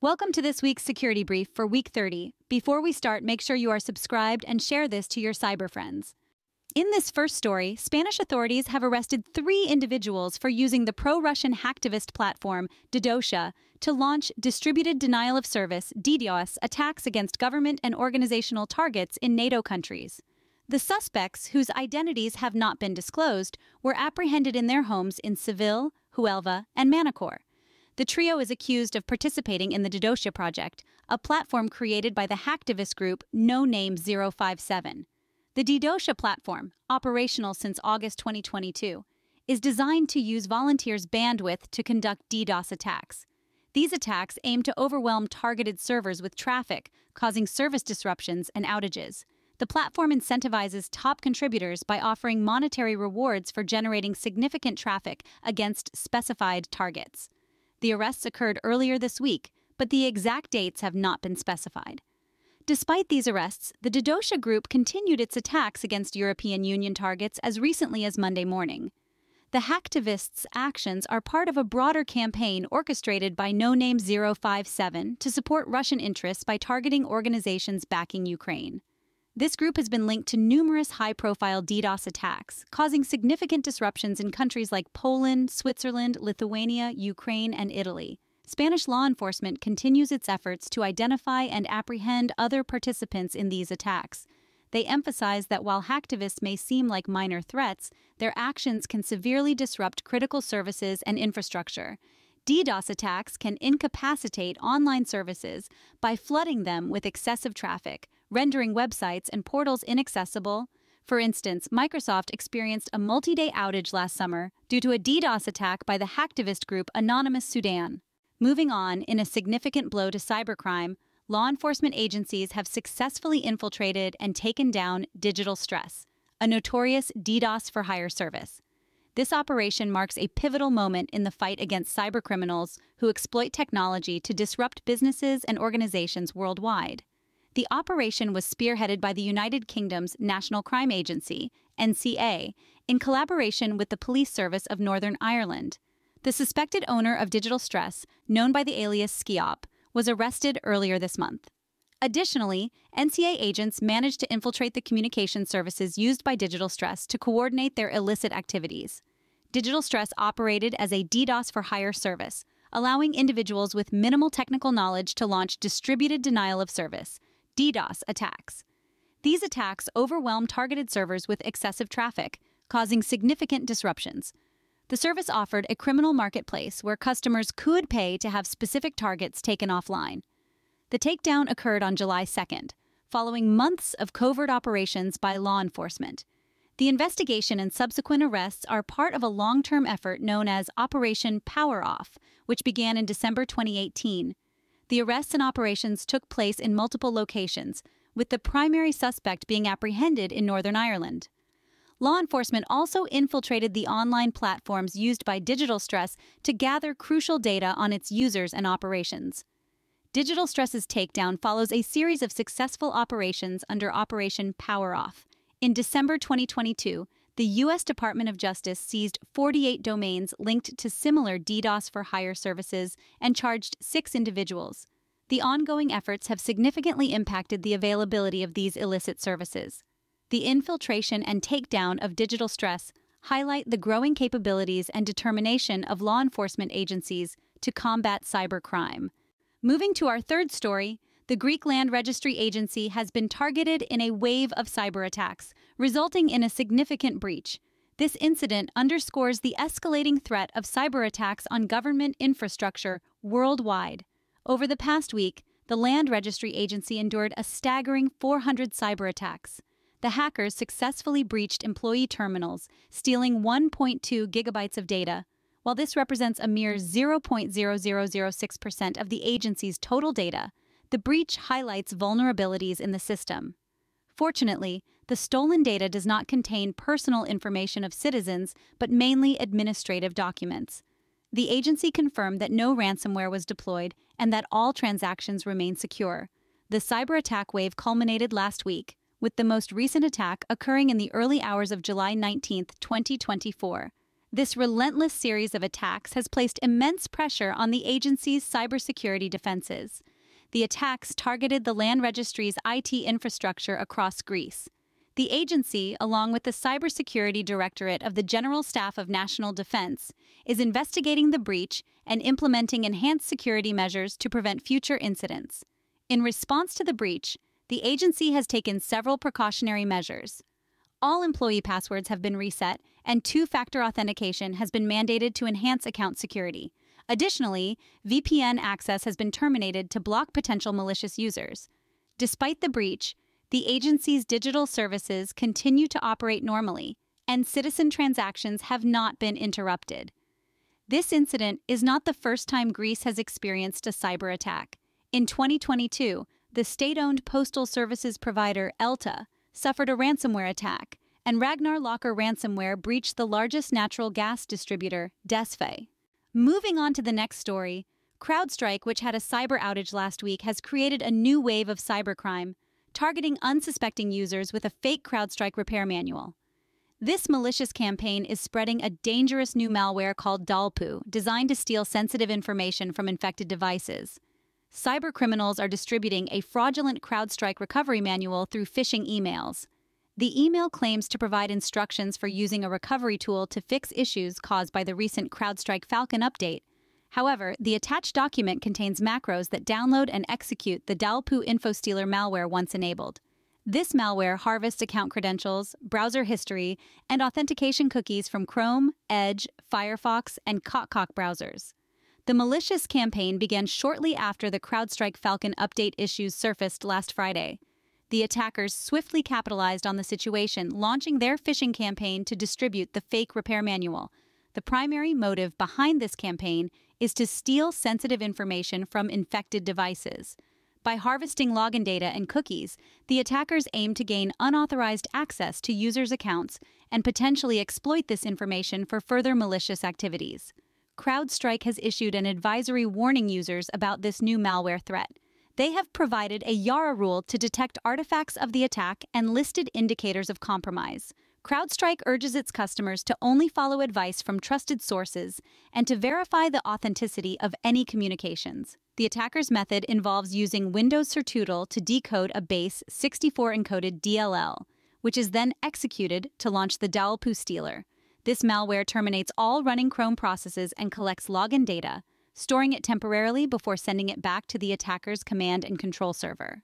Welcome to this week's security brief for week 30. Before we start, make sure you are subscribed and share this to your cyber friends. In this first story, Spanish authorities have arrested 3 individuals for using the pro-Russian hacktivist platform DDoSia to launch distributed denial of service (DDoS) attacks against government and organizational targets in NATO countries. The suspects, whose identities have not been disclosed, were apprehended in their homes in Seville, Huelva, and Manacor. The trio is accused of participating in the DDoSia project, a platform created by the hacktivist group No Name 057. The DDoSia platform, operational since August 2022, is designed to use volunteers' bandwidth to conduct DDoS attacks. These attacks aim to overwhelm targeted servers with traffic, causing service disruptions and outages. The platform incentivizes top contributors by offering monetary rewards for generating significant traffic against specified targets. The arrests occurred earlier this week, but the exact dates have not been specified. Despite these arrests, the DDoSia group continued its attacks against European Union targets as recently as Monday morning. The hacktivists' actions are part of a broader campaign orchestrated by No Name 057 to support Russian interests by targeting organizations backing Ukraine. This group has been linked to numerous high-profile DDoS attacks, causing significant disruptions in countries like Poland, Switzerland, Lithuania, Ukraine, and Italy. Spanish law enforcement continues its efforts to identify and apprehend other participants in these attacks. They emphasize that while hacktivists may seem like minor threats, their actions can severely disrupt critical services and infrastructure. DDoS attacks can incapacitate online services by flooding them with excessive traffic, rendering websites and portals inaccessible. For instance, Microsoft experienced a multi-day outage last summer due to a DDoS attack by the hacktivist group Anonymous Sudan. Moving on, in a significant blow to cybercrime, law enforcement agencies have successfully infiltrated and taken down DigitalStress, a notorious DDoS-for-hire service. This operation marks a pivotal moment in the fight against cybercriminals who exploit technology to disrupt businesses and organizations worldwide. The operation was spearheaded by the United Kingdom's National Crime Agency, NCA, in collaboration with the Police Service of Northern Ireland. The suspected owner of DigitalStress, known by the alias Skiop, was arrested earlier this month. Additionally, NCA agents managed to infiltrate the communication services used by DigitalStress to coordinate their illicit activities. DigitalStress operated as a DDoS-for-hire service, allowing individuals with minimal technical knowledge to launch distributed denial of service (DDoS) attacks. These attacks overwhelm targeted servers with excessive traffic, causing significant disruptions. The service offered a criminal marketplace where customers could pay to have specific targets taken offline. The takedown occurred on July 2nd, following months of covert operations by law enforcement. The investigation and subsequent arrests are part of a long-term effort known as Operation Power Off, which began in December 2018. The arrests and operations took place in multiple locations, with the primary suspect being apprehended in Northern Ireland. Law enforcement also infiltrated the online platforms used by DigitalStress to gather crucial data on its users and operations. DigitalStress's takedown follows a series of successful operations under Operation Power Off. In December 2022, the U.S. Department of Justice seized 48 domains linked to similar DDoS-for-hire services and charged 6 individuals. The ongoing efforts have significantly impacted the availability of these illicit services. The infiltration and takedown of DigitalStress highlight the growing capabilities and determination of law enforcement agencies to combat cybercrime. Moving to our third story, the Greek Land Registry agency has been targeted in a wave of cyberattacks, resulting in a significant breach. This incident underscores the escalating threat of cyberattacks on government infrastructure worldwide. Over the past week, the Land Registry agency endured a staggering 400 cyberattacks. The hackers successfully breached employee terminals, stealing 1.2 gigabytes of data. While this represents a mere 0.0006% of the agency's total data, the breach highlights vulnerabilities in the system. Fortunately, the stolen data does not contain personal information of citizens, but mainly administrative documents. The agency confirmed that no ransomware was deployed and that all transactions remain secure. The cyber attack wave culminated last week, with the most recent attack occurring in the early hours of July 19, 2024. This relentless series of attacks has placed immense pressure on the agency's cybersecurity defenses. The attacks targeted the Land Registry's IT infrastructure across Greece. The agency, along with the Cybersecurity Directorate of the General Staff of National Defense, is investigating the breach and implementing enhanced security measures to prevent future incidents. In response to the breach, the agency has taken several precautionary measures. All employee passwords have been reset, and two-factor authentication has been mandated to enhance account security. Additionally, VPN access has been terminated to block potential malicious users. Despite the breach, the agency's digital services continue to operate normally, and citizen transactions have not been interrupted. This incident is not the first time Greece has experienced a cyber attack. In 2022, the state-owned postal services provider ELTA suffered a ransomware attack, and Ragnar Locker ransomware breached the largest natural gas distributor, DeSfe. Moving on to the next story, CrowdStrike, which had a cyber outage last week, has created a new wave of cybercrime, targeting unsuspecting users with a fake CrowdStrike repair manual. This malicious campaign is spreading a dangerous new malware called DALPU, designed to steal sensitive information from infected devices. Cybercriminals are distributing a fraudulent CrowdStrike recovery manual through phishing emails. The email claims to provide instructions for using a recovery tool to fix issues caused by the recent CrowdStrike Falcon update. However, the attached document contains macros that download and execute the DALPU infostealer malware once enabled. This malware harvests account credentials, browser history, and authentication cookies from Chrome, Edge, Firefox, and CocCoc browsers. The malicious campaign began shortly after the CrowdStrike Falcon update issues surfaced last Friday. The attackers swiftly capitalized on the situation, launching their phishing campaign to distribute the fake repair manual. The primary motive behind this campaign is to steal sensitive information from infected devices. By harvesting login data and cookies, the attackers aim to gain unauthorized access to users' accounts and potentially exploit this information for further malicious activities. CrowdStrike has issued an advisory warning users about this new malware threat. They have provided a YARA rule to detect artifacts of the attack and listed indicators of compromise. CrowdStrike urges its customers to only follow advice from trusted sources and to verify the authenticity of any communications. The attacker's method involves using Windows Certootle to decode a base 64-encoded DLL, which is then executed to launch the DALPU stealer. This malware terminates all running Chrome processes and collects login data, storing it temporarily before sending it back to the attacker's command and control server.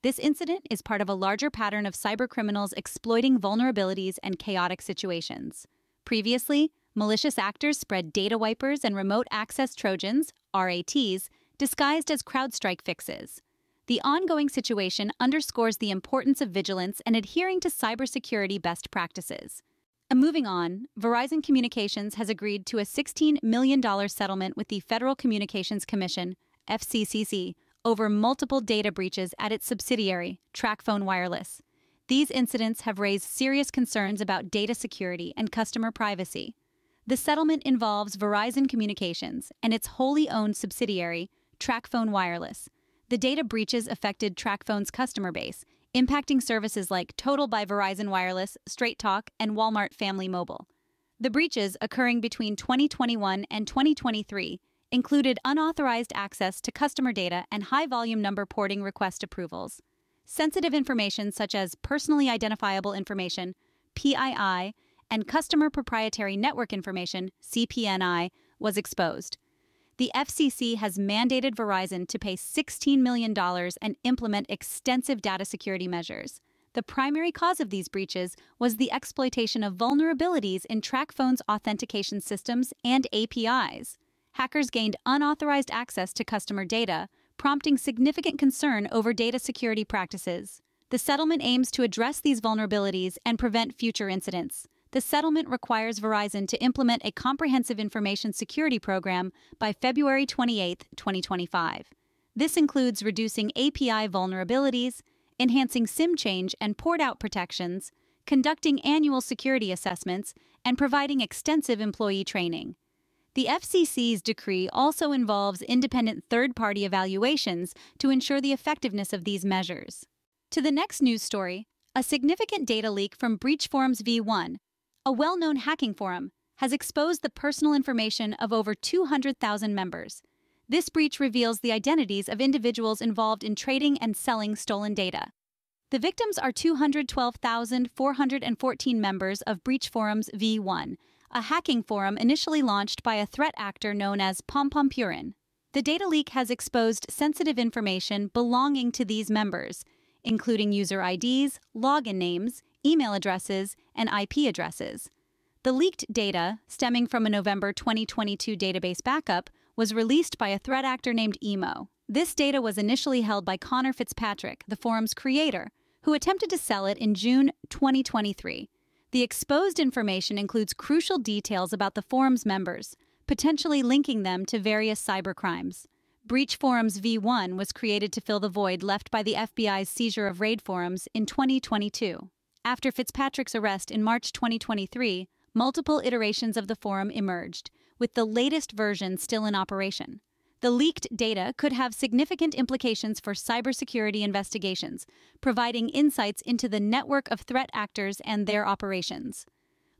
This incident is part of a larger pattern of cybercriminals exploiting vulnerabilities and chaotic situations. Previously, malicious actors spread data wipers and remote access Trojans, RATs, disguised as CrowdStrike fixes. The ongoing situation underscores the importance of vigilance and adhering to cybersecurity best practices. Moving on, Verizon Communications has agreed to a $16 million settlement with the Federal Communications Commission, FCCC, over multiple data breaches at its subsidiary, TracFone Wireless. These incidents have raised serious concerns about data security and customer privacy. The settlement involves Verizon Communications and its wholly owned subsidiary, TracFone Wireless. The data breaches affected TracFone's customer base, impacting services like Total by Verizon Wireless, Straight Talk, and Walmart Family Mobile. The breaches, occurring between 2021 and 2023, included unauthorized access to customer data and high-volume number porting request approvals. Sensitive information such as personally identifiable information, PII, and customer proprietary network information, CPNI, was exposed. The FCC has mandated Verizon to pay $16 million and implement extensive data security measures. The primary cause of these breaches was the exploitation of vulnerabilities in TracFone's authentication systems and APIs. Hackers gained unauthorized access to customer data, prompting significant concern over data security practices. The settlement aims to address these vulnerabilities and prevent future incidents. The settlement requires Verizon to implement a comprehensive information security program by February 28, 2025. This includes reducing API vulnerabilities, enhancing SIM change and port-out protections, conducting annual security assessments, and providing extensive employee training. The FCC's decree also involves independent third-party evaluations to ensure the effectiveness of these measures. To the next news story, a significant data leak from BreachForumsv1, a well-known hacking forum, has exposed the personal information of over 200,000 members. This breach reveals the identities of individuals involved in trading and selling stolen data. The victims are 212,414 members of BreachForumsv1, a hacking forum initially launched by a threat actor known as Purin. The data leak has exposed sensitive information belonging to these members, including user IDs, login names, email addresses, and IP addresses. The leaked data, stemming from a November 2022 database backup, was released by a threat actor named Emo. This data was initially held by Connor Fitzpatrick, the forum's creator, who attempted to sell it in June 2023. The exposed information includes crucial details about the forum's members, potentially linking them to various cybercrimes. BreachForumsv1 was created to fill the void left by the FBI's seizure of raid forums in 2022. After Fitzpatrick's arrest in March 2023, multiple iterations of the forum emerged, with the latest version still in operation. The leaked data could have significant implications for cybersecurity investigations, providing insights into the network of threat actors and their operations.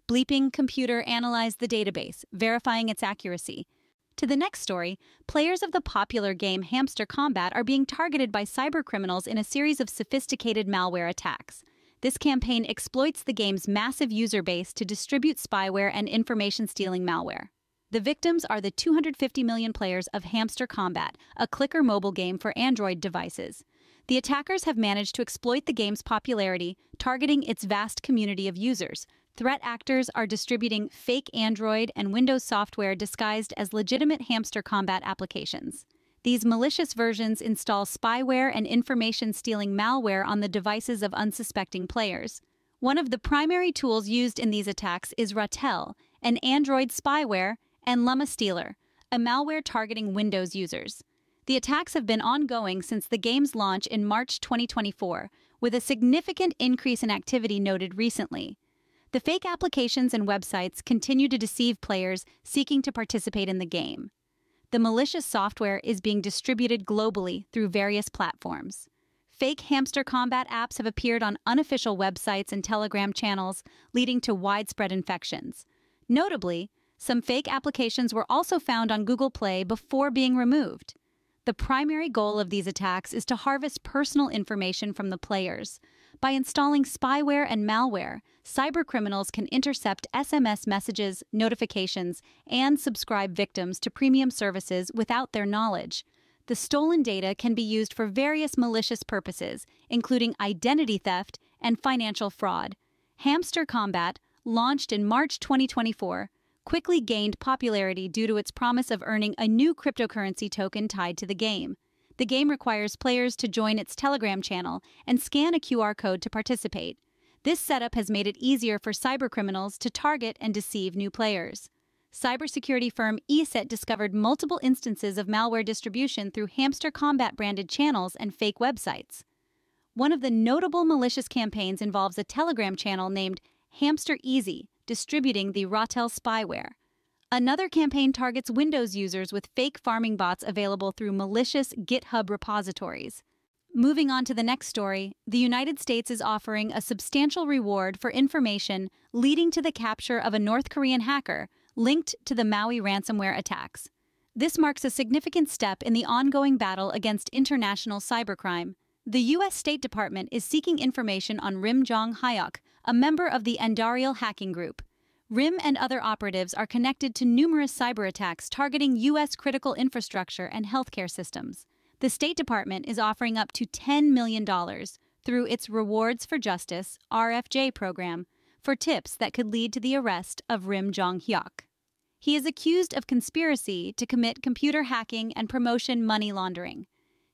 Bleeping Computer analyzed the database, verifying its accuracy. To the next story, players of the popular game Hamster Kombat are being targeted by cybercriminals in a series of sophisticated malware attacks. This campaign exploits the game's massive user base to distribute spyware and information-stealing malware. The victims are the 250 million players of Hamster Kombat, a clicker mobile game for Android devices. The attackers have managed to exploit the game's popularity, targeting its vast community of users. Threat actors are distributing fake Android and Windows software disguised as legitimate Hamster Kombat applications. These malicious versions install spyware and information-stealing malware on the devices of unsuspecting players. One of the primary tools used in these attacks is Ratel, an Android spyware, and LumaStealer, a malware targeting Windows users. The attacks have been ongoing since the game's launch in March 2024, with a significant increase in activity noted recently. The fake applications and websites continue to deceive players seeking to participate in the game. The malicious software is being distributed globally through various platforms. Fake Hamster Kombat apps have appeared on unofficial websites and Telegram channels, leading to widespread infections. Notably, some fake applications were also found on Google Play before being removed. The primary goal of these attacks is to harvest personal information from the players. By installing spyware and malware, cybercriminals can intercept SMS messages, notifications, and subscribe victims to premium services without their knowledge. The stolen data can be used for various malicious purposes, including identity theft and financial fraud. Hamster Kombat, launched in March 2024, quickly gained popularity due to its promise of earning a new cryptocurrency token tied to the game. The game requires players to join its Telegram channel and scan a QR code to participate. This setup has made it easier for cybercriminals to target and deceive new players. Cybersecurity firm ESET discovered multiple instances of malware distribution through Hamster Kombat branded channels and fake websites. One of the notable malicious campaigns involves a Telegram channel named Hamster Easy, distributing the Ratel spyware. Another campaign targets Windows users with fake farming bots available through malicious GitHub repositories. Moving on to the next story, the United States is offering a substantial reward for information leading to the capture of a North Korean hacker linked to the Maui ransomware attacks. This marks a significant step in the ongoing battle against international cybercrime. The U.S. State Department is seeking information on Rim Jong-hyuk, a member of the Andariel hacking group. Rim and other operatives are connected to numerous cyberattacks targeting U.S. critical infrastructure and healthcare systems. The State Department is offering up to $10 million through its Rewards for Justice (RFJ) program for tips that could lead to the arrest of Rim Jong-hyuk. He is accused of conspiracy to commit computer hacking and promotion money laundering.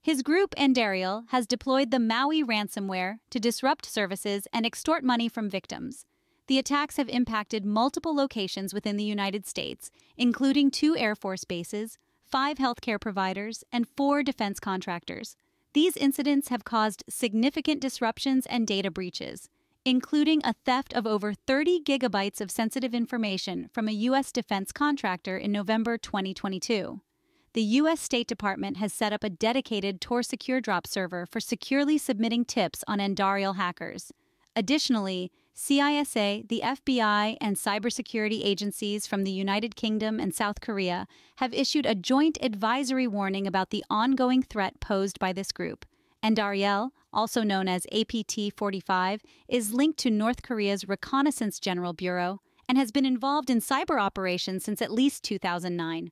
His group, Andariel, has deployed the Maui ransomware to disrupt services and extort money from victims. The attacks have impacted multiple locations within the United States, including 2 Air Force bases, 5 healthcare providers, and 4 defense contractors. These incidents have caused significant disruptions and data breaches, including a theft of over 30 gigabytes of sensitive information from a U.S. defense contractor in November 2022. The U.S. State Department has set up a dedicated Tor Secure Drop server for securely submitting tips on Andariel hackers. Additionally, CISA, the FBI, and cybersecurity agencies from the United Kingdom and South Korea have issued a joint advisory warning about the ongoing threat posed by this group. And Ariel, also known as APT-45, is linked to North Korea's Reconnaissance General Bureau and has been involved in cyber operations since at least 2009.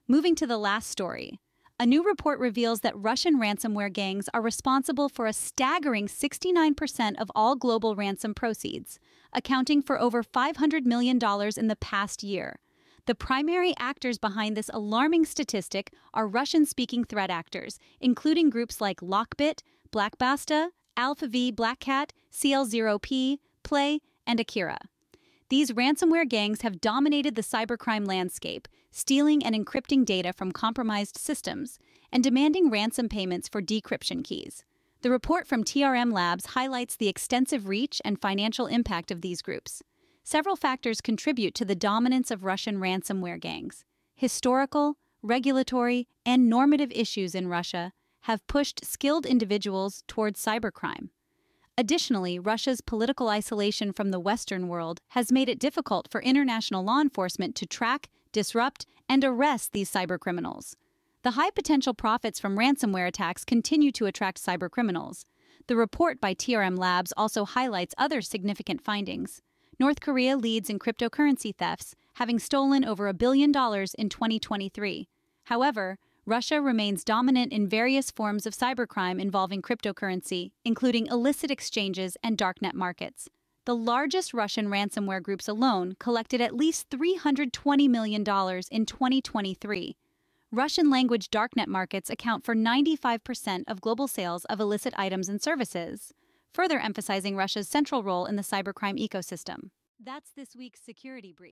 Moving to the last story. A new report reveals that Russian ransomware gangs are responsible for a staggering 69% of all global ransom proceeds, accounting for over $500 million in the past year. The primary actors behind this alarming statistic are Russian-speaking threat actors, including groups like Lockbit, Blackbasta, Alpha-V Black Cat, CL0P, Play, and Akira. These ransomware gangs have dominated the cybercrime landscape, stealing and encrypting data from compromised systems and demanding ransom payments for decryption keys. The report from TRM Labs highlights the extensive reach and financial impact of these groups. Several factors contribute to the dominance of Russian ransomware gangs. Historical, regulatory, and normative issues in Russia have pushed skilled individuals towards cybercrime. Additionally, Russia's political isolation from the Western world has made it difficult for international law enforcement to track, disrupt, and arrest these cybercriminals. The high potential profits from ransomware attacks continue to attract cybercriminals. The report by TRM Labs also highlights other significant findings. North Korea leads in cryptocurrency thefts, having stolen over $1 billion in 2023. However, Russia remains dominant in various forms of cybercrime involving cryptocurrency, including illicit exchanges and darknet markets. The largest Russian ransomware groups alone collected at least $320 million in 2023. Russian-language darknet markets account for 95% of global sales of illicit items and services, further emphasizing Russia's central role in the cybercrime ecosystem. That's this week's Security Brief.